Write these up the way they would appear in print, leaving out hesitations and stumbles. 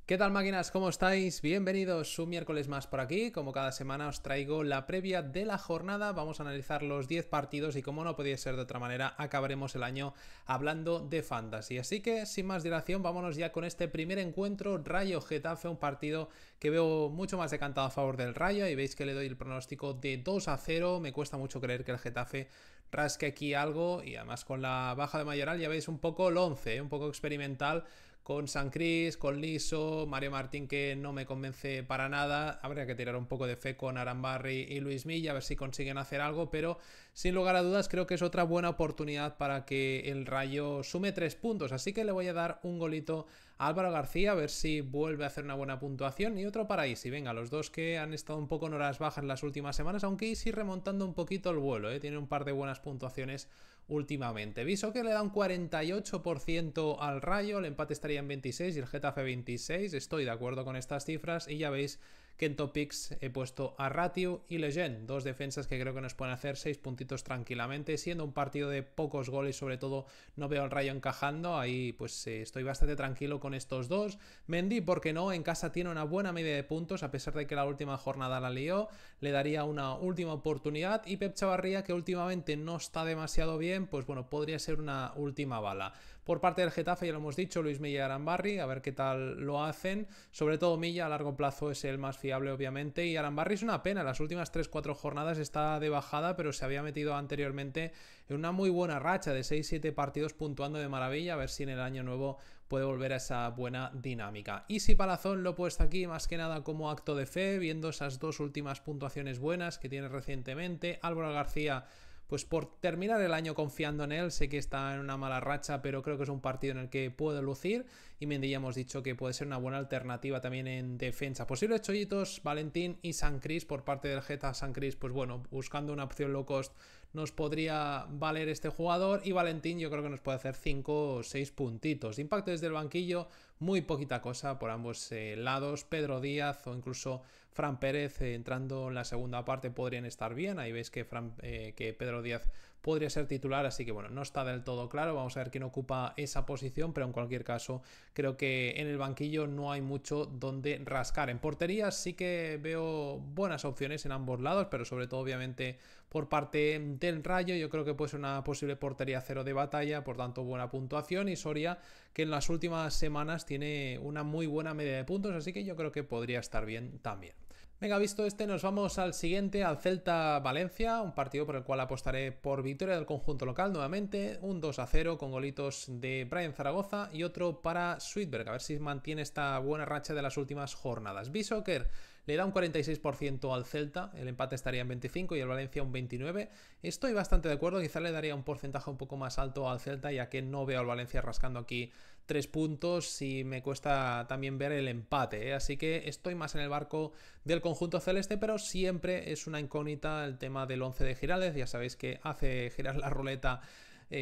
¿Qué tal, máquinas? ¿Cómo estáis? Bienvenidos un miércoles más por aquí. Como cada semana os traigo la previa de la jornada. Vamos a analizar los 10 partidos y, como no podía ser de otra manera, acabaremos el año hablando de Fantasy. Así que, sin más dilación, vámonos ya con este primer encuentro, Rayo-Getafe, un partido que veo mucho más decantado a favor del Rayo, y veis que le doy el pronóstico de 2-0. Me cuesta mucho creer que el Getafe rasque aquí algo, y además con la baja de Mayoral ya veis un poco el 11, un poco experimental, con San Cris, con Liso, Mario Martín, que no me convence para nada. Habría que tirar un poco de fe con Arambarri y Luis Milla, a ver si consiguen hacer algo, pero sin lugar a dudas creo que es otra buena oportunidad para que el Rayo sume 3 puntos, así que le voy a dar un golito a Álvaro García, a ver si vuelve a hacer una buena puntuación, y otro para Isi. Venga, los dos que han estado un poco en horas bajas las últimas semanas, aunque Isi remontando un poquito el vuelo, tiene un par de buenas puntuaciones últimamente. Viso que le da un 48% al Rayo, el empate estaría en 26 y el Getafe 26. Estoy de acuerdo con estas cifras, y ya veis que en Topics he puesto a Ratiu y Lejeune, dos defensas que creo que nos pueden hacer 6 puntitos tranquilamente, siendo un partido de pocos goles. Sobre todo no veo al Rayo encajando, ahí pues estoy bastante tranquilo con estos dos. Mendy, porque no, en casa tiene una buena media de puntos, a pesar de que la última jornada la lió, le daría una última oportunidad. Y Pep Chavarría, que últimamente no está demasiado bien, pues bueno, podría ser una última bala. Por parte del Getafe, ya lo hemos dicho, Luis Milla y Arambarri, a ver qué tal lo hacen. Sobre todo Milla, a largo plazo es el más fiable, obviamente, y Arambarri es una pena, las últimas 3-4 jornadas está de bajada, pero se había metido anteriormente en una muy buena racha de 6-7 partidos puntuando de maravilla, a ver si en el año nuevo puede volver a esa buena dinámica. Isi Palazón lo he puesto aquí más que nada como acto de fe, viendo esas dos últimas puntuaciones buenas que tiene recientemente. Álvaro García, pues por terminar el año confiando en él, sé que está en una mala racha, pero creo que es un partido en el que puede lucir. Y Mendy, ya hemos dicho que puede ser una buena alternativa también en defensa. Posibles chollitos, Valentín y San Cris por parte del Geta. San Cris, pues bueno, buscando una opción low cost nos podría valer este jugador, y Valentín yo creo que nos puede hacer 5 o 6 puntitos. Impacto desde el banquillo, muy poquita cosa por ambos lados. Pedro Díaz o incluso Fran Pérez entrando en la segunda parte podrían estar bien. Ahí veis que Pedro Díaz podría ser titular, así que bueno, no está del todo claro. Vamos a ver quién ocupa esa posición, pero en cualquier caso creo que en el banquillo no hay mucho donde rascar. En portería sí que veo buenas opciones en ambos lados, pero sobre todo obviamente por parte del Rayo yo creo que puede ser una posible portería cero de batalla, por tanto buena puntuación. Y Soria, que en las últimas semanas tiene una muy buena media de puntos, así que yo creo que podría estar bien también. Venga, visto este, nos vamos al siguiente, al Celta-Valencia, un partido por el cual apostaré por victoria del conjunto local nuevamente, un 2-0 con golitos de Brian Zaragoza y otro para Sweetberg, a ver si mantiene esta buena racha de las últimas jornadas. Bishoker le da un 46% al Celta, el empate estaría en 25 y el Valencia un 29. Estoy bastante de acuerdo, quizá le daría un porcentaje un poco más alto al Celta, ya que no veo al Valencia rascando aquí 3 puntos, y me cuesta también ver el empate, así que estoy más en el barco del conjunto celeste, pero siempre es una incógnita el tema del 11 de Giraldez. Ya sabéis que hace girar la ruleta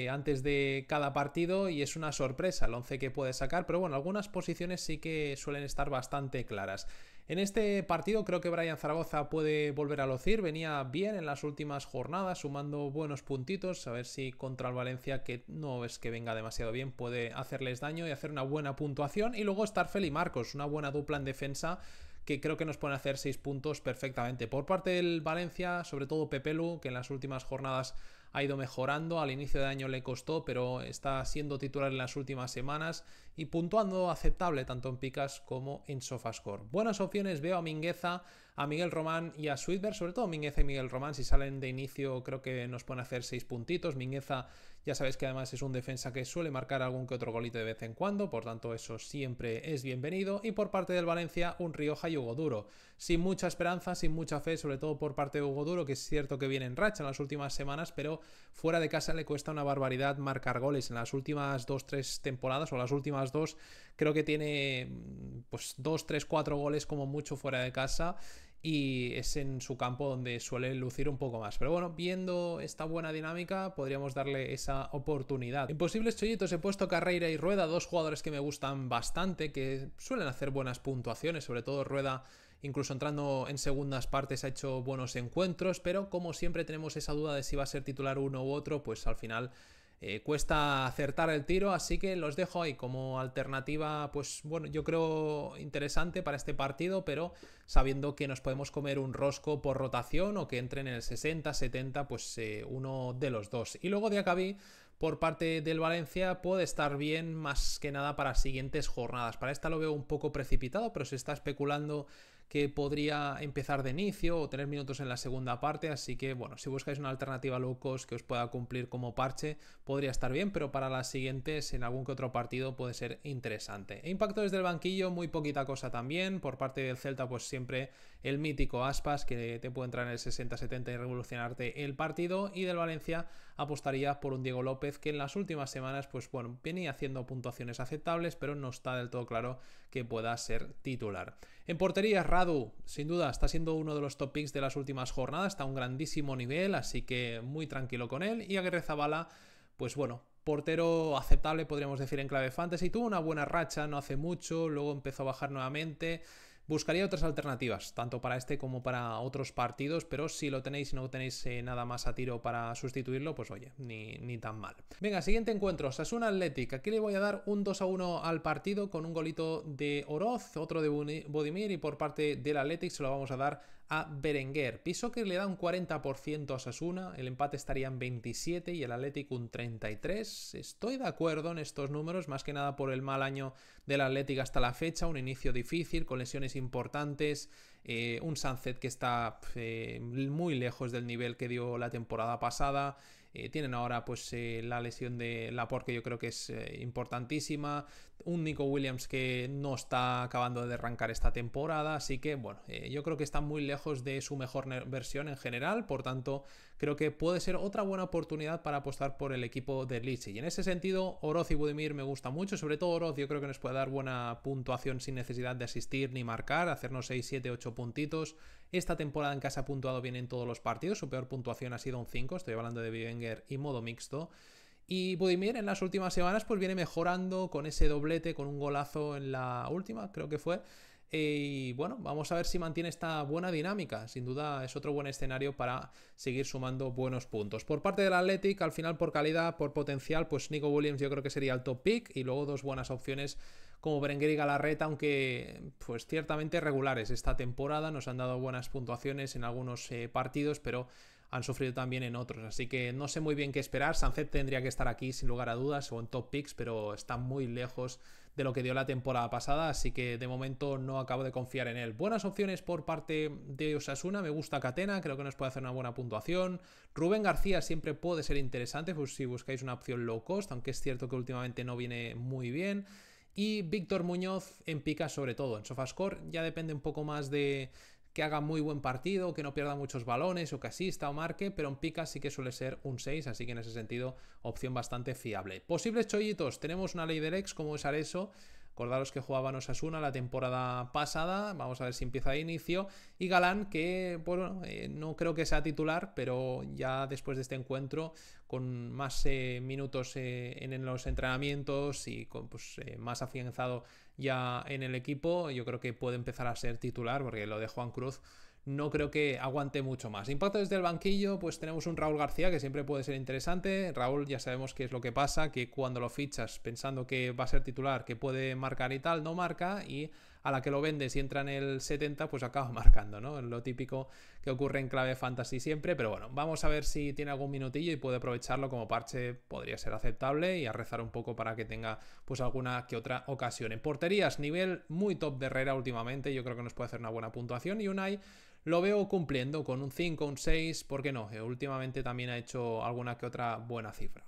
antes de cada partido, y es una sorpresa el 11 que puede sacar, pero bueno, algunas posiciones sí que suelen estar bastante claras. En este partido creo que Brian Zaragoza puede volver a lucir, venía bien en las últimas jornadas sumando buenos puntitos, a ver si contra el Valencia, que no es que venga demasiado bien, puede hacerles daño y hacer una buena puntuación. Y luego Starfel y Marcos, una buena dupla en defensa que creo que nos pueden hacer 6 puntos perfectamente. Por parte del Valencia, sobre todo Pepelu, que en las últimas jornadas ha ido mejorando, al inicio de año le costó, pero está siendo titular en las últimas semanas y puntuando aceptable tanto en picas como en Sofascore. Buenas opciones veo a Mingueza, a Miguel Román y a Sweetberg, sobre todo Mingueza y Miguel Román, si salen de inicio creo que nos pueden hacer 6 puntitos. Mingueza ya sabéis que además es un defensa que suele marcar algún que otro golito de vez en cuando, por tanto eso siempre es bienvenido. Y por parte del Valencia, un Rioja y Hugo Duro, sin mucha esperanza, sin mucha fe, sobre todo por parte de Hugo Duro, que es cierto que viene en racha en las últimas semanas, pero fuera de casa le cuesta una barbaridad marcar goles. En las últimas 2-3 temporadas, o las últimas 2, creo que tiene pues 2-3-4 goles como mucho fuera de casa, y es en su campo donde suele lucir un poco más. Pero bueno, viendo esta buena dinámica podríamos darle esa oportunidad. En posibles chollitos he puesto Carreira y Rueda, dos jugadores que me gustan bastante, que suelen hacer buenas puntuaciones, sobre todo Rueda, incluso entrando en segundas partes ha hecho buenos encuentros, pero como siempre tenemos esa duda de si va a ser titular uno u otro, pues al final cuesta acertar el tiro, así que los dejo ahí como alternativa, pues bueno, yo creo interesante para este partido, pero sabiendo que nos podemos comer un rosco por rotación o que entren en el 60-70, pues uno de los dos. Y luego Diacabí, por parte del Valencia, puede estar bien más que nada para siguientes jornadas. Para esta lo veo un poco precipitado, pero se está especulando que podría empezar de inicio o tener minutos en la segunda parte, así que bueno, si buscáis una alternativa low cost que os pueda cumplir como parche, podría estar bien, pero para las siguientes en algún que otro partido puede ser interesante. Impacto desde el banquillo, muy poquita cosa también. Por parte del Celta, pues siempre el mítico Aspas, que te puede entrar en el 60-70 y revolucionarte el partido, y del Valencia apostaría por un Diego López que en las últimas semanas, pues bueno, venía haciendo puntuaciones aceptables, pero no está del todo claro que pueda ser titular. En portería, Radu, sin duda, está siendo uno de los top picks de las últimas jornadas, está a un grandísimo nivel, así que muy tranquilo con él. Y Aguirrezabala, pues bueno, portero aceptable, podríamos decir, en clave fantasy. Tuvo una buena racha no hace mucho, luego empezó a bajar nuevamente. Buscaría otras alternativas, tanto para este como para otros partidos, pero si lo tenéis y no tenéis nada más a tiro para sustituirlo, pues oye, ni tan mal. Venga, siguiente encuentro, Osasuna Athletic. Aquí le voy a dar un 2-1 al partido con un golito de Oroz, otro de Budimir, y por parte del Athletic se lo vamos a dar a Berenguer. Piszczek le da un 40% a Osasuna, el empate estaría en 27 y el Athletic un 33. Estoy de acuerdo en estos números, más que nada por el mal año del Athletic hasta la fecha, un inicio difícil, con lesiones importantes, un Sunset que está muy lejos del nivel que dio la temporada pasada. Tienen ahora pues la lesión de Laporte, que yo creo que es importantísima, un Nico Williams que no está acabando de arrancar esta temporada, así que bueno, yo creo que está muy lejos de su mejor versión en general, por tanto creo que puede ser otra buena oportunidad para apostar por el equipo de Leipzig. Y en ese sentido, Oroz y Budimir me gusta mucho, sobre todo Oroz yo creo que nos puede dar buena puntuación sin necesidad de asistir ni marcar, hacernos 6, 7, 8 puntitos. Esta temporada en casa ha puntuado bien en todos los partidos, su peor puntuación ha sido un 5, estoy hablando de Berenguer y modo mixto. Y Budimir en las últimas semanas pues viene mejorando con ese doblete, con un golazo en la última, creo que fue. Y bueno, vamos a ver si mantiene esta buena dinámica. Sin duda es otro buen escenario para seguir sumando buenos puntos. Por parte del Athletic, al final por calidad, por potencial, pues Nico Williams yo creo que sería el top pick. Y luego dos buenas opciones como Berenguer y Galarreta, aunque pues ciertamente regulares esta temporada. Nos han dado buenas puntuaciones en algunos partidos, pero han sufrido también en otros, así que no sé muy bien qué esperar. Sunset tendría que estar aquí sin lugar a dudas o en top picks, pero está muy lejos de lo que dio la temporada pasada, así que de momento no acabo de confiar en él. Buenas opciones por parte de Osasuna, me gusta Catena, creo que nos puede hacer una buena puntuación. Rubén García siempre puede ser interesante pues, si buscáis una opción low cost, aunque es cierto que últimamente no viene muy bien. Y Víctor Muñoz en pica sobre todo, en Sofascore ya depende un poco más de que haga muy buen partido, que no pierda muchos balones o que asista o marque, pero en pica sí que suele ser un 6, así que en ese sentido opción bastante fiable. Posibles chollitos, tenemos una ley del ex como es Areso. Acordaros que jugaban Osasuna la temporada pasada, vamos a ver si empieza de inicio, y Galán que bueno, no creo que sea titular, pero ya después de este encuentro con más minutos en los entrenamientos y con pues, más afianzado ya en el equipo, yo creo que puede empezar a ser titular, porque lo de Juan Cruz no creo que aguante mucho más. Impacto desde el banquillo, pues tenemos un Raúl García que siempre puede ser interesante. Raúl ya sabemos qué es lo que pasa, que cuando lo fichas pensando que va a ser titular, que puede marcar y tal, no marca, y a la que lo vendes y entra en el 70, pues acaba marcando, ¿no? Lo típico que ocurre en clave fantasy siempre, pero bueno, vamos a ver si tiene algún minutillo y puede aprovecharlo como parche, podría ser aceptable, y a rezar un poco para que tenga pues alguna que otra ocasión. En porterías, nivel muy top de Herrera últimamente, yo creo que nos puede hacer una buena puntuación, y Unai lo veo cumpliendo con un 5, un 6, ¿por qué no? Últimamente también ha hecho alguna que otra buena cifra.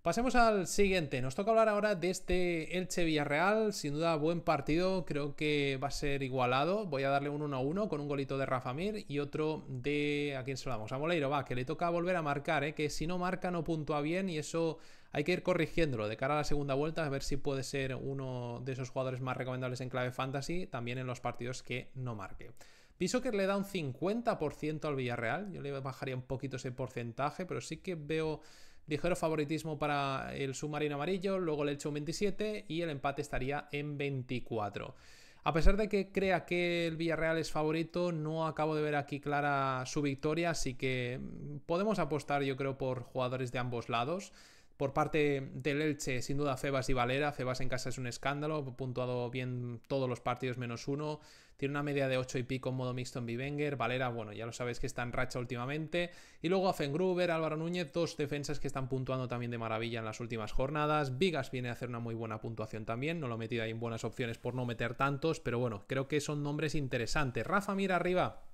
Pasemos al siguiente, nos toca hablar ahora de este Elche Villarreal, sin duda buen partido, creo que va a ser igualado, voy a darle un 1-1 con un golito de Rafa Mir y otro de, ¿a quién se lo damos? A Moleiro, va, que le toca volver a marcar, que si no marca no puntúa bien y eso hay que ir corrigiéndolo de cara a la segunda vuelta, a ver si puede ser uno de esos jugadores más recomendables en clave fantasy, también en los partidos que no marque. Piszczek le da un 50% al Villarreal, yo le bajaría un poquito ese porcentaje, pero sí que veo ligero favoritismo para el submarino amarillo, luego le echo un 27 y el empate estaría en 24. A pesar de que crea que el Villarreal es favorito, no acabo de ver aquí clara su victoria, así que podemos apostar yo creo por jugadores de ambos lados. Por parte del Elche, sin duda, Febas y Valera. Febas en casa es un escándalo, puntuado bien todos los partidos -1. Tiene una media de 8 y pico en modo mixto en Bivenger. Valera, bueno, ya lo sabéis que está en racha últimamente. Y luego Afengruber, Álvaro Núñez, dos defensas que están puntuando también de maravilla en las últimas jornadas. Vigas viene a hacer una muy buena puntuación también. No lo he metido ahí en buenas opciones por no meter tantos, pero bueno, creo que son nombres interesantes. Rafa Mir arriba.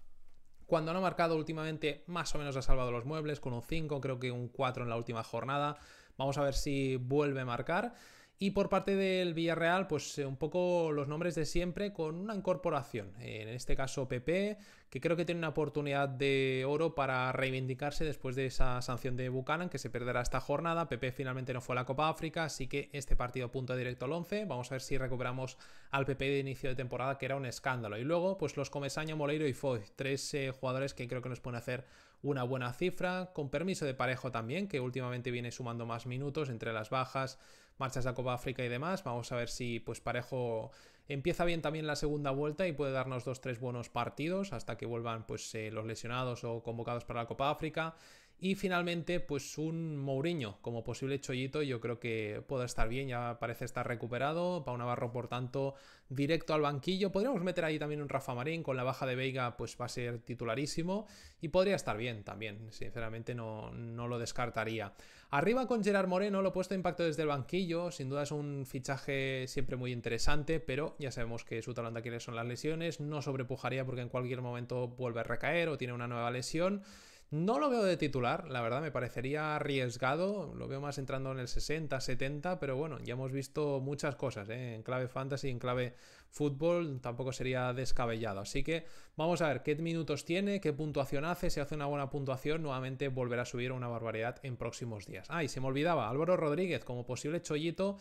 Cuando no ha marcado últimamente, más o menos ha salvado los muebles, con un 5, creo que un 4 en la última jornada. Vamos a ver si vuelve a marcar. Y por parte del Villarreal, pues un poco los nombres de siempre con una incorporación. En este caso Pepe, que creo que tiene una oportunidad de oro para reivindicarse después de esa sanción de Buchanan, que se perderá esta jornada. Pepe finalmente no fue a la Copa África, así que este partido punto directo al 11. Vamos a ver si recuperamos al Pepe de inicio de temporada, que era un escándalo. Y luego, pues los Comesaña, Moleiro y Foy, tres jugadores que creo que nos pueden hacer una buena cifra, con permiso de Parejo también, que últimamente viene sumando más minutos entre las bajas, marchas a Copa África y demás. Vamos a ver si pues Parejo empieza bien también la segunda vuelta y puede darnos 2-3 buenos partidos hasta que vuelvan pues los lesionados o convocados para la Copa África. Y finalmente, pues un Mourinho como posible chollito, yo creo que puede estar bien, ya parece estar recuperado. Pau Navarro, por tanto, directo al banquillo. Podríamos meter ahí también un Rafa Marín, con la baja de Veiga, pues va a ser titularísimo y podría estar bien también, sinceramente no lo descartaría. Arriba con Gerard Moreno, lo he puesto impacto desde el banquillo, sin duda es un fichaje siempre muy interesante, pero ya sabemos que su talón de Aquiles son las lesiones, no sobrepujaría porque en cualquier momento vuelve a recaer o tiene una nueva lesión. No lo veo de titular, la verdad me parecería arriesgado, lo veo más entrando en el 60-70, pero bueno, ya hemos visto muchas cosas, en clave fantasy, en clave fútbol, tampoco sería descabellado. Así que vamos a ver qué minutos tiene, qué puntuación hace, si hace una buena puntuación, nuevamente volverá a subir una barbaridad en próximos días. Y se me olvidaba, Álvaro Rodríguez como posible chollito.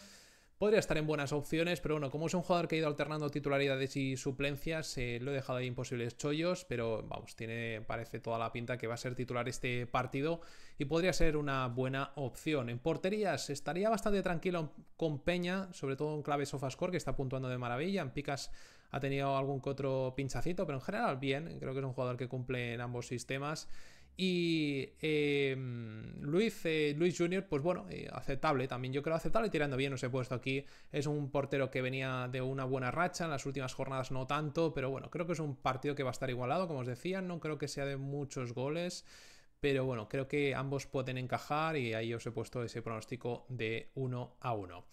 Podría estar en buenas opciones, pero bueno, como es un jugador que ha ido alternando titularidades y suplencias, lo he dejado ahí en posibles chollos, pero vamos, parece toda la pinta que va a ser titular este partido y podría ser una buena opción. En porterías estaría bastante tranquilo con Peña, sobre todo en clave Sofascore, que está puntuando de maravilla. En picas ha tenido algún que otro pinchacito, pero en general bien, creo que es un jugador que cumple en ambos sistemas. Y Luis Junior, pues bueno, aceptable también, yo creo aceptable, tirando bien, os he puesto aquí, es un portero que venía de una buena racha, en las últimas jornadas no tanto, pero bueno, creo que es un partido que va a estar igualado, como os decía, no creo que sea de muchos goles, pero bueno, creo que ambos pueden encajar y ahí os he puesto ese pronóstico de 1-1.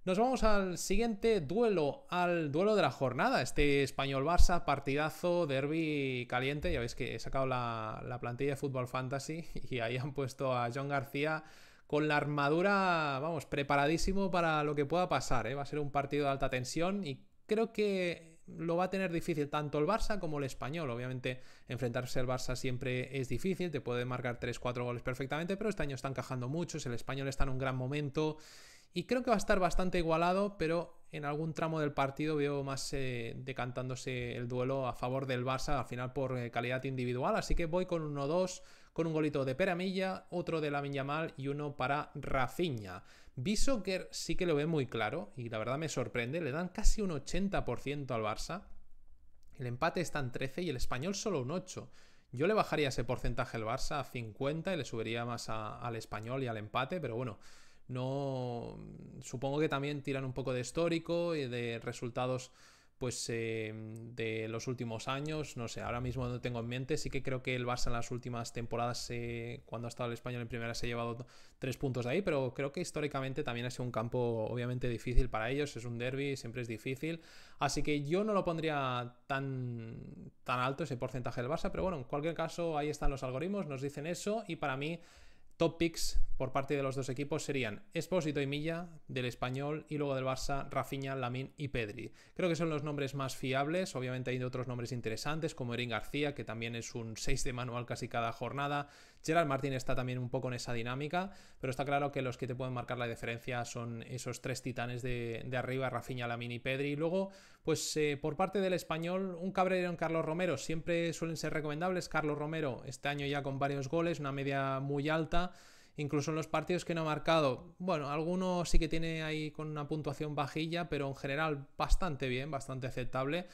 Nos vamos al siguiente duelo, al duelo de la jornada, este Español-Barça, partidazo, derbi caliente. Ya veis que he sacado la plantilla de Fútbol Fantasy y ahí han puesto a John García con la armadura, vamos, preparadísimo para lo que pueda pasar, ¿eh? Va a ser un partido de alta tensión y creo que lo va a tener difícil tanto el Barça como el Español. Obviamente enfrentarse al Barça siempre es difícil, te puede marcar 3-4 goles perfectamente, pero este año está encajando muchos, el Español está en un gran momento. Y creo que va a estar bastante igualado, pero en algún tramo del partido veo más decantándose el duelo a favor del Barça, al final por calidad individual. Así que voy con 1-2, con un golito de Pere Milla, otro de Lamine Yamal y uno para Rafinha. Bissoker sí que lo ve muy claro y la verdad me sorprende. Le dan casi un 80% al Barça. El empate está en 13 y el Español solo un 8%. Yo le bajaría ese porcentaje al Barça a 50 y le subiría más al Español y al empate, pero bueno, no, supongo que también tiran un poco de histórico y de resultados pues de los últimos años, no sé, ahora mismo no tengo en mente. Sí que creo que el Barça en las últimas temporadas cuando ha estado el Español en primera se ha llevado 3 puntos de ahí, pero creo que históricamente también ha sido un campo obviamente difícil para ellos, es un derbi, siempre es difícil, así que yo no lo pondría tan alto ese porcentaje del Barça, pero bueno, en cualquier caso ahí están los algoritmos, nos dicen eso y para mí top picks por parte de los dos equipos serían Expósito y Milla del Español y luego del Barça Rafinha, Lamine y Pedri. Creo que son los nombres más fiables, obviamente hay otros nombres interesantes como Erin García, que también es un 6 de manual casi cada jornada. Gerard Martín está también un poco en esa dinámica, pero está claro que los que te pueden marcar la diferencia son esos tres titanes de arriba, Rafinha, Lamine y Pedri. Y luego, pues por parte del Español, un cabrero en Carlos Romero, siempre suelen ser recomendables. Carlos Romero este año ya con varios goles, una media muy alta. Incluso en los partidos que no ha marcado, bueno, alguno sí que tiene ahí con una puntuación bajilla, pero en general bastante bien, bastante aceptable.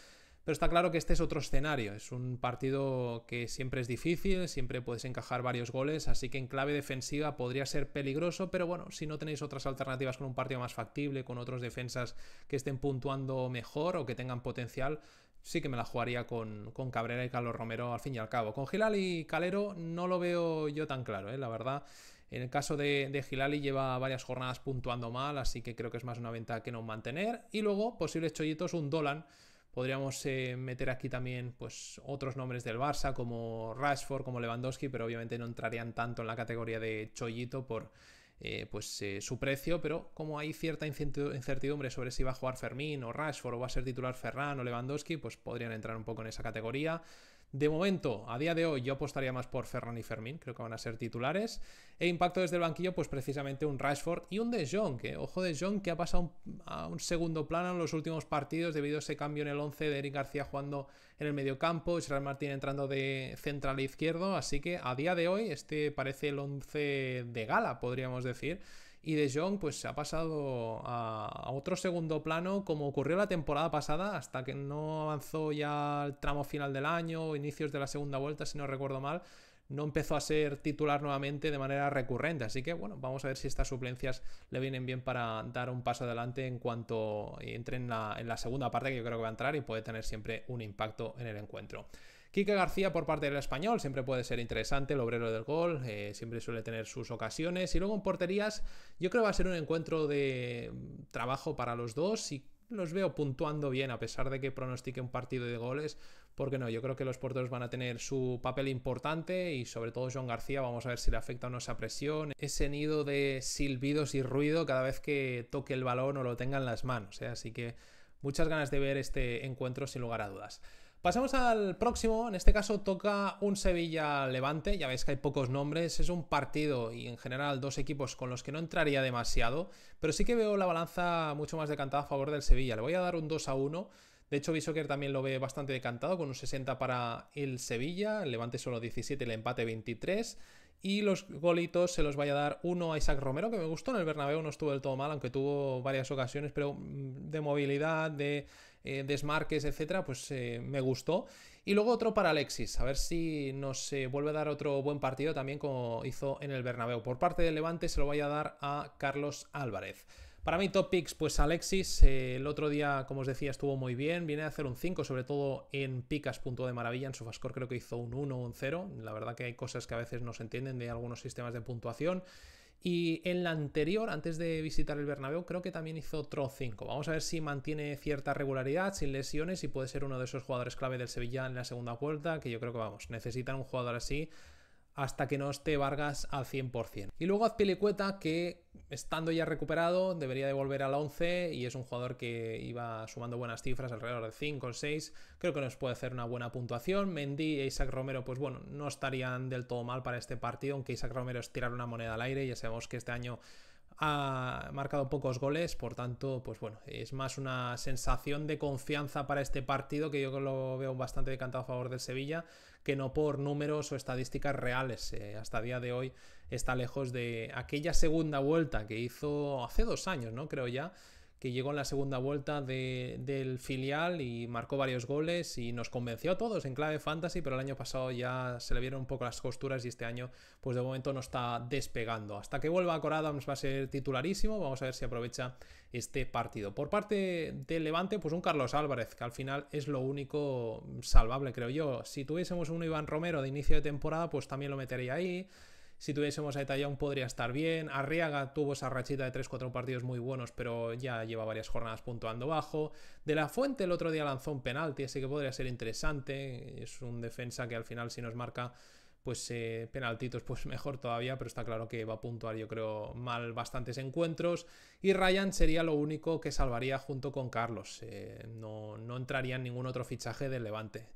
pero está claro que este es otro escenario, es un partido que siempre es difícil, siempre puedes encajar varios goles, así que en clave defensiva podría ser peligroso, pero bueno, si no tenéis otras alternativas con un partido más factible, con otros defensas que estén puntuando mejor o que tengan potencial, sí que me la jugaría con Cabrera y Carlos Romero al fin y al cabo. Con Gilali y Calero no lo veo yo tan claro, la verdad. En el caso de Gilali lleva varias jornadas puntuando mal, así que creo que es más una ventaja que no mantener. Y luego, posibles chollitos, un Dolan. Podríamos meter aquí también pues otros nombres del Barça como Rashford, como Lewandowski, pero obviamente no entrarían tanto en la categoría de chollito por su precio, pero como hay cierta incertidumbre sobre si va a jugar Fermín o Rashford o va a ser titular Ferran o Lewandowski, pues podrían entrar un poco en esa categoría. De momento, a día de hoy, yo apostaría más por Ferran y Fermín, creo que van a ser titulares. E impacto desde el banquillo, pues precisamente un Rashford y un De Jong, que ojo De Jong, que ha pasado a un segundo plano en los últimos partidos debido a ese cambio en el 11 de Eric García jugando en el mediocampo, Israel Martín entrando de central izquierdo, así que a día de hoy este parece el 11 de gala, podríamos decir. Y De Jong pues ha pasado a otro segundo plano como ocurrió la temporada pasada hasta que no avanzó ya el tramo final del año, inicios de la segunda vuelta si no recuerdo mal, no empezó a ser titular nuevamente de manera recurrente, así que bueno, vamos a ver si estas suplencias le vienen bien para dar un paso adelante en cuanto entre en la segunda parte, que yo creo que va a entrar y puede tener siempre un impacto en el encuentro. Quique García por parte del Español siempre puede ser interesante, el obrero del gol, siempre suele tener sus ocasiones. Y luego en porterías yo creo que va a ser un encuentro de trabajo para los dos y los veo puntuando bien a pesar de que pronostique un partido de goles, porque no, yo creo que los porteros van a tener su papel importante y sobre todo Joan García, vamos a ver si le afecta o no esa presión, ese nido de silbidos y ruido cada vez que toque el balón o lo tenga en las manos, así que muchas ganas de ver este encuentro sin lugar a dudas. Pasamos al próximo, en este caso toca un Sevilla-Levante, ya veis que hay pocos nombres, es un partido y en general dos equipos con los que no entraría demasiado, pero sí que veo la balanza mucho más decantada a favor del Sevilla, le voy a dar un 2-1, de hecho Bishoker también lo ve bastante decantado con un 60 para el Sevilla, el Levante solo 17 y el empate 23, y los golitos se los vaya a dar uno a Isaac Romero, que me gustó en el Bernabéu, no estuvo del todo mal, aunque tuvo varias ocasiones, pero de movilidad, de desmarques, etcétera, pues me gustó. Y luego otro para Alexis, a ver si nos vuelve a dar otro buen partido también como hizo en el Bernabéu. Por parte del Levante se lo voy a dar a Carlos Álvarez. Para mí top picks, pues Alexis, el otro día, como os decía, estuvo muy bien, viene a hacer un 5, sobre todo en picas, punto de maravilla, en Sofascore creo que hizo un 1 o un 0, la verdad que hay cosas que a veces no se entienden de algunos sistemas de puntuación. Y en la anterior, antes de visitar el Bernabéu, creo que también hizo otro 5. Vamos a ver si mantiene cierta regularidad, sin lesiones, y puede ser uno de esos jugadores clave del Sevilla en la segunda vuelta, que yo creo que, vamos, necesitan un jugador así hasta que no esté Vargas al 100%. Y luego Azpilicueta, que estando ya recuperado debería de volver al 11 y es un jugador que iba sumando buenas cifras, alrededor de 5 o 6, creo que nos puede hacer una buena puntuación. Mendy e Isaac Romero, pues bueno, no estarían del todo mal para este partido, aunque Isaac Romero es tirar una moneda al aire, ya sabemos que este año ha marcado pocos goles, por tanto, pues bueno, es más una sensación de confianza para este partido que yo lo veo bastante decantado a favor del Sevilla, que no por números o estadísticas reales. Hasta el día de hoy está lejos de aquella segunda vuelta que hizo hace 2 años, ¿no? Creo ya, que llegó en la segunda vuelta del filial y marcó varios goles y nos convenció a todos en clave fantasy, pero el año pasado ya se le vieron un poco las costuras y este año pues de momento no está despegando. Hasta que vuelva Cor Adams va a ser titularísimo, vamos a ver si aprovecha este partido. Por parte del Levante, pues un Carlos Álvarez, que al final es lo único salvable, creo yo. Si tuviésemos un Iván Romero de inicio de temporada, pues también lo metería ahí. Si tuviésemos a Etayón podría estar bien. Arriaga tuvo esa rachita de 3-4 partidos muy buenos, pero ya lleva varias jornadas puntuando bajo. De la Fuente el otro día lanzó un penalti, así que podría ser interesante. Es un defensa que al final si nos marca pues penaltitos, pues mejor todavía, pero está claro que va a puntuar yo creo mal bastantes encuentros. Y Ryan sería lo único que salvaría junto con Carlos. No entraría en ningún otro fichaje del Levante.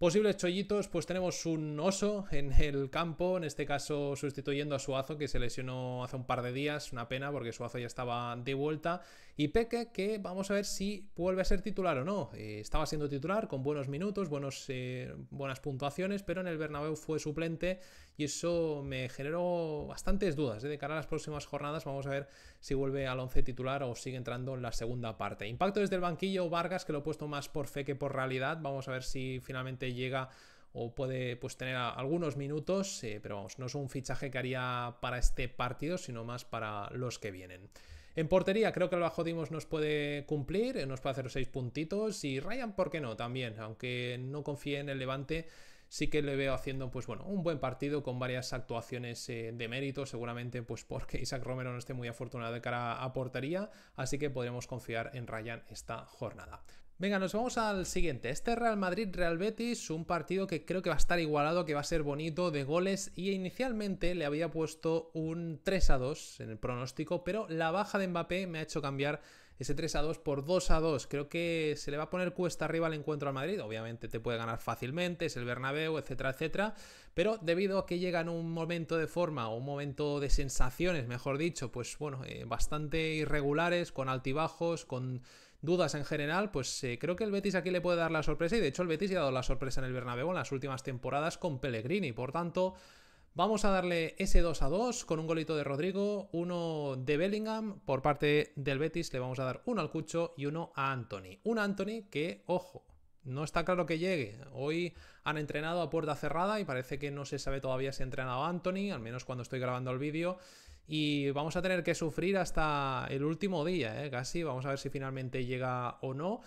Posibles chollitos, pues tenemos un Oso en el campo, en este caso sustituyendo a Suazo, que se lesionó hace un par de días, una pena porque Suazo ya estaba de vuelta, y Peque, que vamos a ver si vuelve a ser titular o no. Estaba siendo titular con buenos minutos, buenas puntuaciones, pero en el Bernabéu fue suplente y eso me generó bastantes dudas. De cara a las próximas jornadas vamos a ver si vuelve al 11 titular o sigue entrando en la segunda parte. Impacto desde el banquillo, Vargas, que lo he puesto más por fe que por realidad. Vamos a ver si finalmente llega o puede pues tener algunos minutos, pero vamos, no es un fichaje que haría para este partido, sino más para los que vienen. En portería creo que el Bajo Dimos nos puede cumplir, nos puede hacer 6 puntitos, y Ryan, ¿por qué no? También, aunque no confíe en el Levante, sí que le veo haciendo pues bueno, un buen partido con varias actuaciones de mérito, seguramente pues porque Isaac Romero no esté muy afortunado de cara a portería, así que podremos confiar en Ryan esta jornada. Venga, nos vamos al siguiente. Este Real Madrid-Real Betis, un partido que creo que va a estar igualado, que va a ser bonito, de goles, y inicialmente le había puesto un 3-2 en el pronóstico, pero la baja de Mbappé me ha hecho cambiar ese 3-2 por 2-2. Creo que se le va a poner cuesta arriba al encuentro al Madrid. Obviamente te puede ganar fácilmente, es el Bernabéu, etcétera, etcétera, pero debido a que llega en un momento de forma o un momento de sensaciones, mejor dicho, pues bueno, bastante irregulares, con altibajos, con dudas en general, pues creo que el Betis aquí le puede dar la sorpresa, y de hecho el Betis ya ha dado la sorpresa en el Bernabéu en las últimas temporadas con Pellegrini. Por tanto, vamos a darle ese 2-2 con un golito de Rodrigo, uno de Bellingham. Por parte del Betis le vamos a dar uno al Cucho y uno a Antony. Un Antony que, ojo, no está claro que llegue. Hoy han entrenado a puerta cerrada y parece que no se sabe todavía si ha entrenado a Antony, al menos cuando estoy grabando el vídeo. Y vamos a tener que sufrir hasta el último día, casi. Vamos a ver si finalmente llega o no.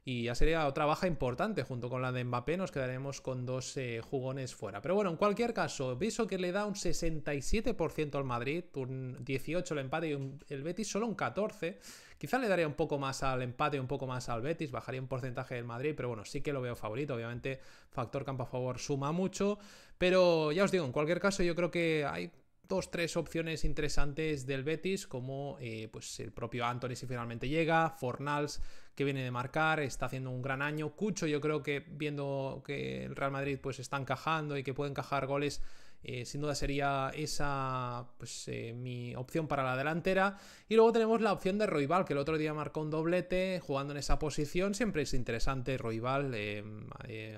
Y ya sería otra baja importante, junto con la de Mbappé nos quedaremos con 2 jugones fuera. Pero bueno, en cualquier caso, visto que le da un 67% al Madrid, un 18% el empate y el Betis solo un 14%. Quizá le daría un poco más al empate y un poco más al Betis, bajaría un porcentaje del Madrid, pero bueno, sí que lo veo favorito. Obviamente, factor campo a favor suma mucho, pero ya os digo, en cualquier caso yo creo que hay 2-3 opciones interesantes del Betis, como pues el propio Antony si finalmente llega, Fornals, que viene de marcar, está haciendo un gran año, Cucho, yo creo que viendo que el Real Madrid pues está encajando y que puede encajar goles, sin duda sería esa pues mi opción para la delantera. Y luego tenemos la opción de Roibal, que el otro día marcó un doblete jugando en esa posición. Siempre es interesante Roibal,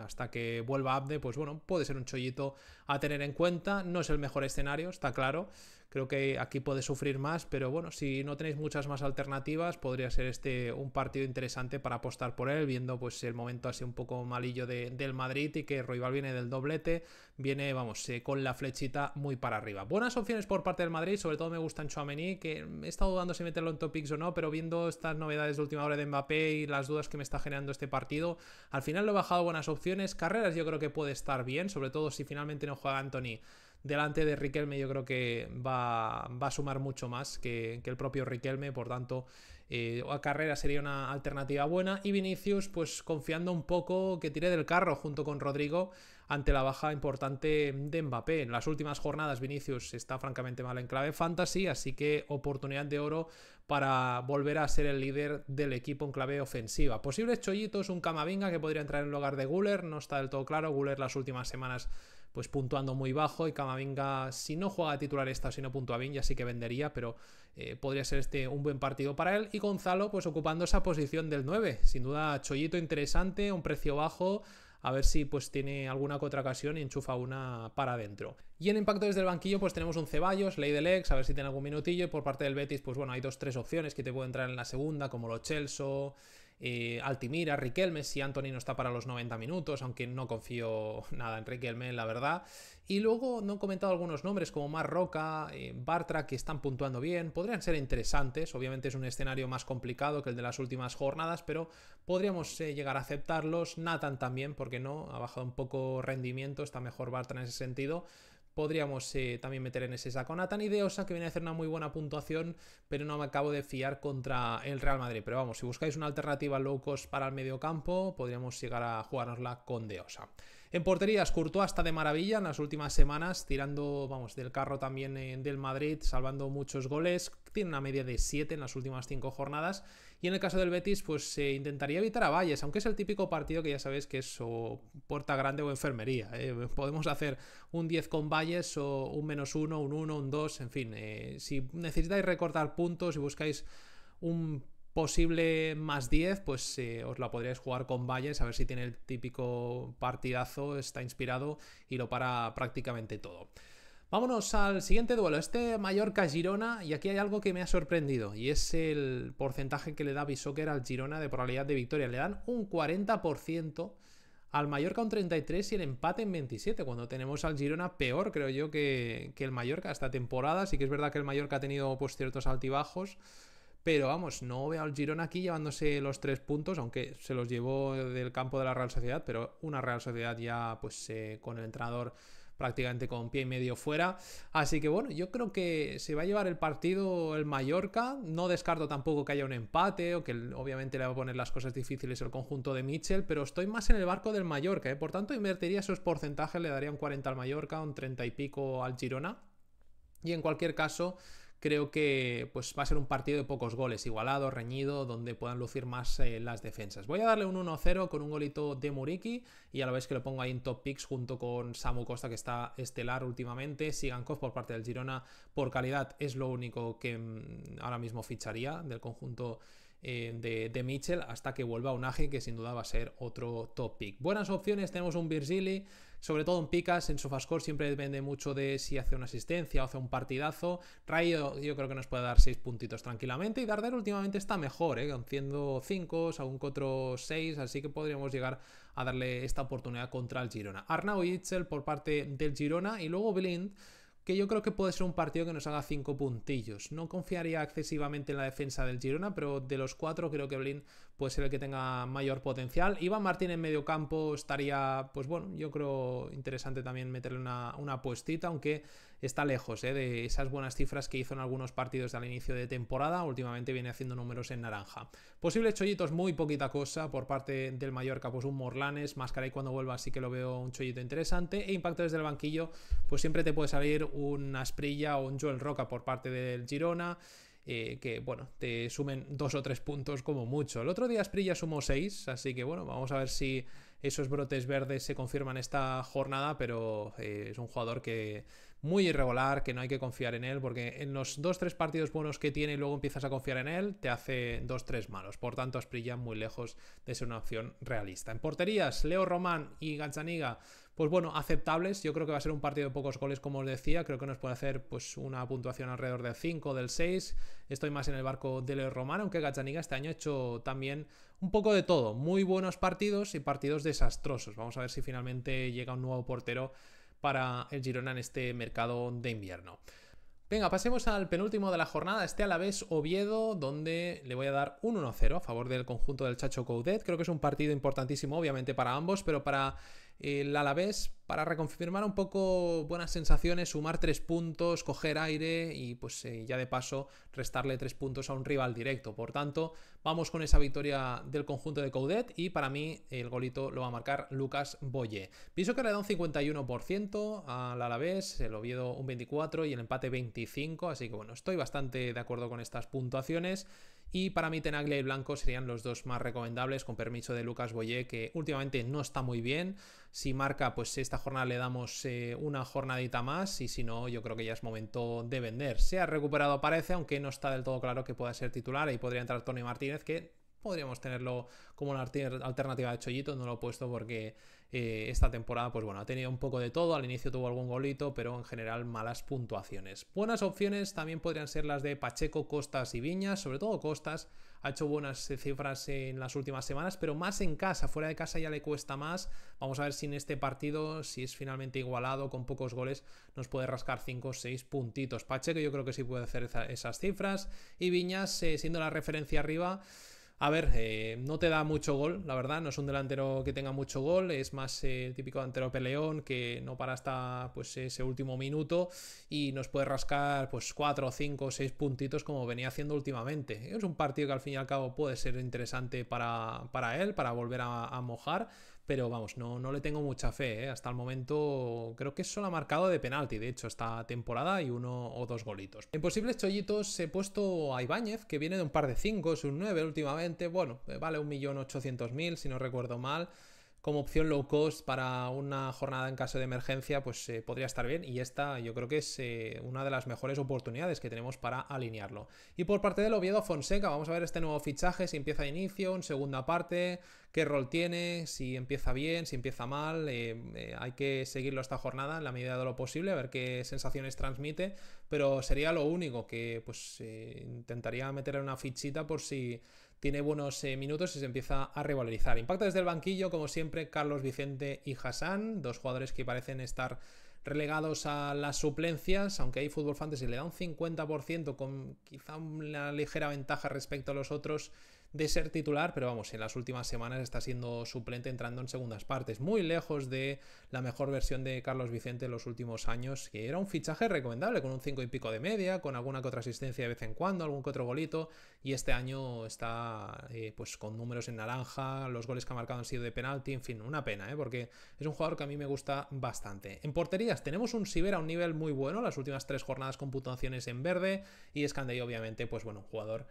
hasta que vuelva Abde, pues bueno, puede ser un chollito a tener en cuenta. No es el mejor escenario, está claro. Creo que aquí puede sufrir más, pero bueno, si no tenéis muchas más alternativas, podría ser este un partido interesante para apostar por él, viendo pues el momento así un poco malillo del Madrid, y que Roibal viene del doblete, viene, vamos, con la flechita muy para arriba. Buenas opciones por parte del Madrid, sobre todo me gusta Tchouaméni, que he estado dudando si meterlo en Topics o no, pero viendo estas novedades de última hora de Mbappé y las dudas que me está generando este partido, al final lo he bajado buenas opciones. Carreras yo creo que puede estar bien, sobre todo si finalmente no juega Antony delante de Riquelme. Yo creo que va a sumar mucho más que el propio Riquelme, por tanto a Carrera sería una alternativa buena. Y Vinicius, pues confiando un poco que tire del carro junto con Rodrigo ante la baja importante de Mbappé. En las últimas jornadas Vinicius está francamente mal en clave fantasy, así que oportunidad de oro para volver a ser el líder del equipo en clave ofensiva. Posibles chollitos, un Camavinga que podría entrar en lugar de Güler, no está del todo claro. Güler las últimas semanas pues puntuando muy bajo, y Camavinga, si no juega a titular esta, si no puntúa bien, ya sí que vendería, pero podría ser un buen partido para él. Y Gonzalo pues ocupando esa posición del 9, sin duda chollito interesante, un precio bajo, a ver si pues tiene alguna que otra ocasión y enchufa una para adentro. Y en impacto desde el banquillo pues tenemos un Ceballos, ley del ex, a ver si tiene algún minutillo. Y por parte del Betis pues bueno, hay 2-3 opciones que te pueden entrar en la segunda, como Lo Celso, Altimira, Riquelme, si Antony no está para los 90 minutos, aunque no confío nada en Riquelme, la verdad. Y luego no he comentado algunos nombres como Marroca, Bartra, que están puntuando bien, podrían ser interesantes. Obviamente es un escenario más complicado que el de las últimas jornadas, pero podríamos llegar a aceptarlos. Nathan también, porque no, ha bajado un poco rendimiento, está mejor Bartra en ese sentido. Podríamos también meter en ese saco Nathan, y De Osa, que viene a hacer una muy buena puntuación, pero no me acabo de fiar contra el Real Madrid. Pero vamos, si buscáis una alternativa low cost para el mediocampo, podríamos llegar a jugárnosla con De Osa. En porterías, Courtois está de maravilla en las últimas semanas, tirando, vamos, del carro también del Madrid, salvando muchos goles. Tiene una media de 7 en las últimas 5 jornadas. Y en el caso del Betis, pues se intentaría evitar a Valles, aunque es el típico partido que ya sabéis que es o puerta grande o enfermería. Podemos hacer un 10 con Valles o un -1, un 1, un 2, en fin. Si necesitáis recortar puntos y buscáis un posible +10, pues os la podríais jugar con Valles, a ver si tiene el típico partidazo, está inspirado y lo para prácticamente todo. Vámonos al siguiente duelo, este Mallorca-Girona, y aquí hay algo que me ha sorprendido, y es el porcentaje que le da Bishoker al Girona de probabilidad de victoria. Le dan un 40%, al Mallorca un 33% y el empate en 27%, cuando tenemos al Girona peor, creo yo, que el Mallorca esta temporada. Sí que es verdad que el Mallorca ha tenido pues ciertos altibajos, pero vamos, no veo al Girona aquí llevándose los 3 puntos, aunque se los llevó del campo de la Real Sociedad, pero una Real Sociedad ya pues con el entrenador prácticamente con pie y medio fuera. Así que bueno, yo creo que se va a llevar el partido el Mallorca. No descarto tampoco que haya un empate o que obviamente le va a poner las cosas difíciles el conjunto de Mitchell, pero estoy más en el barco del Mallorca, ¿eh? Por tanto invertiría esos porcentajes, le daría un 40 al Mallorca, un 30 y pico al Girona. Y en cualquier caso, creo que pues va a ser un partido de pocos goles, igualado, reñido, donde puedan lucir más las defensas. Voy a darle un 1-0 con un golito de Muriqui y a la vez que lo pongo ahí en top picks junto con Samu Costa, que está estelar últimamente. Sigankov por parte del Girona, por calidad es lo único que ahora mismo ficharía del conjunto de Mitchell, hasta que vuelva Unagi, que sin duda va a ser otro top pick. Buenas opciones, tenemos un Virgili, sobre todo en picas. En Sofascore siempre depende mucho de si hace una asistencia o hace un partidazo. Rayo yo creo que nos puede dar 6 puntitos tranquilamente, y Darder últimamente está mejor, haciendo 5, algún que otro 6, así que podríamos llegar a darle esta oportunidad contra el Girona. Arnau y Itzel por parte del Girona, y luego Blind, que yo creo que puede ser un partido que nos haga 5 puntillos. No confiaría excesivamente en la defensa del Girona, pero de los 4 creo que Blind puede ser el que tenga mayor potencial. Iván Martín en medio campo estaría, pues bueno, yo creo interesante también meterle una apuestita, aunque está lejos de esas buenas cifras que hizo en algunos partidos al inicio de temporada. Últimamente viene haciendo números en naranja. Posibles chollitos, muy poquita cosa por parte del Mallorca, pues un Morlanes. Mascaray cuando vuelva sí que lo veo un chollito interesante, e impacto desde el banquillo, pues siempre te puede salir un Asprilla o un Joel Roca por parte del Girona, que bueno, te sumen 2 o 3 puntos como mucho. El otro día Asprilla sumó 6, así que bueno, vamos a ver si esos brotes verdes se confirman esta jornada, pero es un jugador que muy irregular, que no hay que confiar en él, porque en los 2-3 partidos buenos que tiene y luego empiezas a confiar en él, te hace 2-3 malos. Por tanto, Asprilla muy lejos de ser una opción realista. En porterías, Leo Román y Gazzaniga, pues bueno, aceptables. Yo creo que va a ser un partido de pocos goles, como os decía. Creo que nos puede hacer pues una puntuación alrededor del 5, del 6. Estoy más en el barco de Leo Román, aunque Gazzaniga este año ha hecho también un poco de todo. Muy buenos partidos y partidos desastrosos. Vamos a ver si finalmente llega un nuevo portero para el Girona en este mercado de invierno. Venga, pasemos al penúltimo de la jornada, este Alavés Oviedo, donde le voy a dar un 1-0 a favor del conjunto del Chacho Coudet. Creo que es un partido importantísimo, obviamente, para ambos, pero para el Alavés, para reconfirmar un poco buenas sensaciones, sumar 3 puntos, coger aire y pues ya de paso restarle 3 puntos a un rival directo. Por tanto, vamos con esa victoria del conjunto de Coudet, y para mí el golito lo va a marcar Lucas Boye. Pienso que le da un 51% al Alavés, el Oviedo un 24% y el empate 25%, así que bueno, estoy bastante de acuerdo con estas puntuaciones. Y para mí Tenaglia y Blanco serían los dos más recomendables, con permiso de Lucas Boye, que últimamente no está muy bien. Si marca, pues esta jornada le damos una jornadita más, y si no, yo creo que ya es momento de vender. Se ha recuperado, parece, aunque no está del todo claro que pueda ser titular. Ahí podría entrar Tony Martínez, que podríamos tenerlo como una alternativa de Chollito. No lo he puesto porque esta temporada, pues bueno, ha tenido un poco de todo. Al inicio tuvo algún golito, pero en general malas puntuaciones. Buenas opciones también podrían ser las de Pacheco, Costas y Viñas. Sobre todo Costas ha hecho buenas cifras en las últimas semanas, pero más en casa. Fuera de casa ya le cuesta más. Vamos a ver si en este partido, si es finalmente igualado con pocos goles, nos puede rascar 5 o 6 puntitos. Pacheco yo creo que sí puede hacer esas cifras, y Viñas, siendo la referencia arriba, a ver, no te da mucho gol, la verdad. No es un delantero que tenga mucho gol, es más típico delantero peleón, que no para hasta pues ese último minuto, y nos puede rascar pues 4, 5, 6 puntitos como venía haciendo últimamente. Es un partido que al fin y al cabo puede ser interesante para él, para volver a mojar, pero vamos, no le tengo mucha fe, ¿eh? Hasta el momento creo que solo ha marcado de penalti, de hecho, esta temporada y 1 o 2 golitos. En posibles chollitos he puesto a Ibáñez, que viene de un par de 5, es un 9 últimamente, bueno, vale 1.800.000 si no recuerdo mal. Como opción low cost para una jornada en caso de emergencia, pues podría estar bien, y esta yo creo que es una de las mejores oportunidades que tenemos para alinearlo. Y por parte del Oviedo, Fonseca, vamos a ver este nuevo fichaje, si empieza de inicio, en segunda parte, qué rol tiene, si empieza bien, si empieza mal. Hay que seguirlo esta jornada en la medida de lo posible, a ver qué sensaciones transmite, pero sería lo único que pues intentaría meter una fichita por si tiene buenos minutos y se empieza a revalorizar. Impacta desde el banquillo, como siempre, Carlos Vicente y Hassan, dos jugadores que parecen estar relegados a las suplencias, aunque hay Fútbol Fantasy le da un 50% con quizá una ligera ventaja respecto a los otros de ser titular, pero vamos, en las últimas semanas está siendo suplente entrando en segundas partes, muy lejos de la mejor versión de Carlos Vicente en los últimos años, que era un fichaje recomendable, con un 5 y pico de media, con alguna que otra asistencia de vez en cuando, algún que otro golito, y este año está pues con números en naranja, los goles que ha marcado han sido de penalti, en fin, una pena, porque es un jugador que a mí me gusta bastante. En porterías tenemos un Siver a un nivel muy bueno, las últimas 3 jornadas con puntuaciones en verde, y Escandey obviamente, pues bueno, un jugador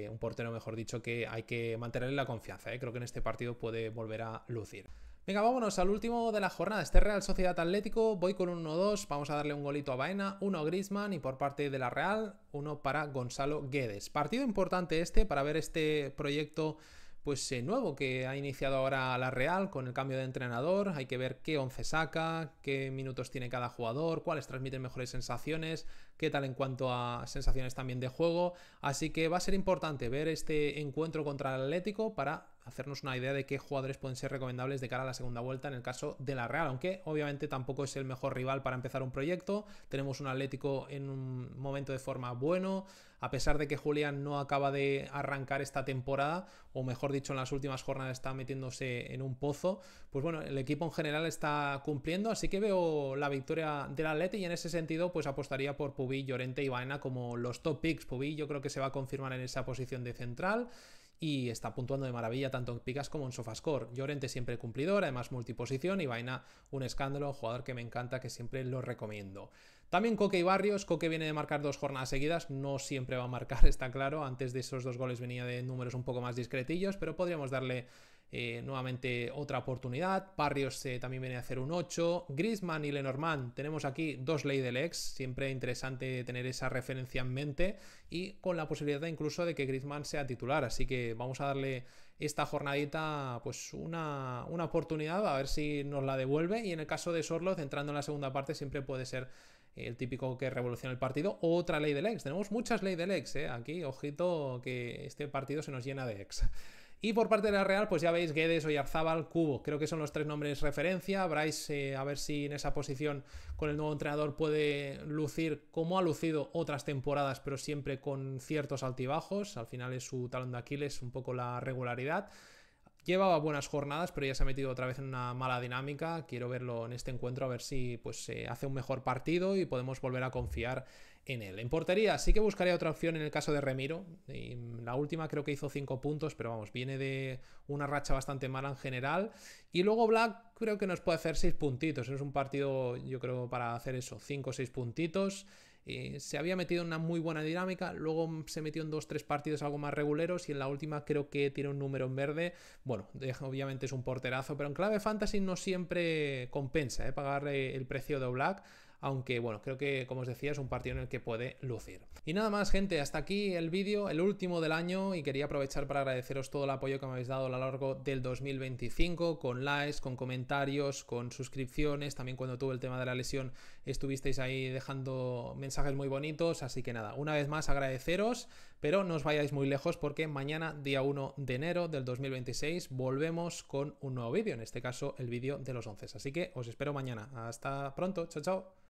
un portero mejor dicho, que hay que mantenerle la confianza, creo que en este partido puede volver a lucir. Venga, vámonos al último de la jornada, este Real Sociedad Atlético, voy con un 1-2, vamos a darle un golito a Baena, 1 a Griezmann, y por parte de la Real, 1 para Gonzalo Guedes. Partido importante para ver este proyecto pues nuevo que ha iniciado ahora la Real con el cambio de entrenador. Hay que ver qué 11 saca, qué minutos tiene cada jugador, cuáles transmiten mejores sensaciones, qué tal en cuanto a sensaciones también de juego. Así que va a ser importante ver este encuentro contra el Atlético para hacernos una idea de qué jugadores pueden ser recomendables de cara a la segunda vuelta en el caso de la Real, aunque obviamente tampoco es el mejor rival para empezar un proyecto. Tenemos un Atlético en un momento de forma bueno, a pesar de que Julián no acaba de arrancar esta temporada, o mejor dicho, en las últimas jornadas está metiéndose en un pozo. Pues bueno, el equipo en general está cumpliendo, así que veo la victoria del Atleti, y en ese sentido pues apostaría por Pubi, Llorente y Baena como los top picks. Pubi yo creo que se va a confirmar en esa posición de central y está puntuando de maravilla tanto en picas como en Sofascore. Llorente siempre cumplidor, además multiposición, y Baena un escándalo, jugador que me encanta, que siempre lo recomiendo. También Coque y Barrios. Coque viene de marcar 2 jornadas seguidas, no siempre va a marcar, está claro, antes de esos 2 goles venía de números un poco más discretillos, pero podríamos darle nuevamente otra oportunidad. Barrios también viene a hacer un 8. Griezmann y Lenormand, tenemos aquí 2 ley del ex, siempre interesante tener esa referencia en mente, y con la posibilidad incluso de que Griezmann sea titular, así que vamos a darle esta jornadita pues una oportunidad, a ver si nos la devuelve, y en el caso de Sorloth, entrando en la segunda parte, siempre puede ser el típico que revoluciona el partido. Otra ley del ex, tenemos muchas ley del ex, aquí, ojito que este partido se nos llena de ex. Y por parte de la Real, pues ya veis, Guedes, Oyarzábal, Cubo, creo que son los 3 nombres referencia. Bryce, a ver si en esa posición con el nuevo entrenador puede lucir como ha lucido otras temporadas, pero siempre con ciertos altibajos. Al final es su talón de Aquiles, un poco la regularidad. Llevaba buenas jornadas, pero ya se ha metido otra vez en una mala dinámica. Quiero verlo en este encuentro, a ver si pues hace un mejor partido y podemos volver a confiar en él. En portería sí que buscaría otra opción en el caso de Remiro. La última creo que hizo 5 puntos, pero vamos, viene de una racha bastante mala en general. Y luego Black creo que nos puede hacer 6 puntitos. Es un partido, yo creo, para hacer eso, 5 o 6 puntitos. Se había metido en una muy buena dinámica, luego se metió en 2-3 partidos algo más reguleros, y en la última creo que tiene un número en verde. Bueno, obviamente es un porterazo, pero en clave fantasy no siempre compensa pagar el precio de Black. Aunque bueno, creo que, como os decía, es un partido en el que puede lucir. Y nada más, gente, hasta aquí el vídeo, el último del año, y quería aprovechar para agradeceros todo el apoyo que me habéis dado a lo largo del 2025, con likes, con comentarios, con suscripciones. También cuando tuve el tema de la lesión estuvisteis ahí dejando mensajes muy bonitos, así que nada, una vez más agradeceros, pero no os vayáis muy lejos, porque mañana, día 1 de enero del 2026, volvemos con un nuevo vídeo, en este caso el vídeo de los 11. Así que os espero mañana. Hasta pronto, chao, chao.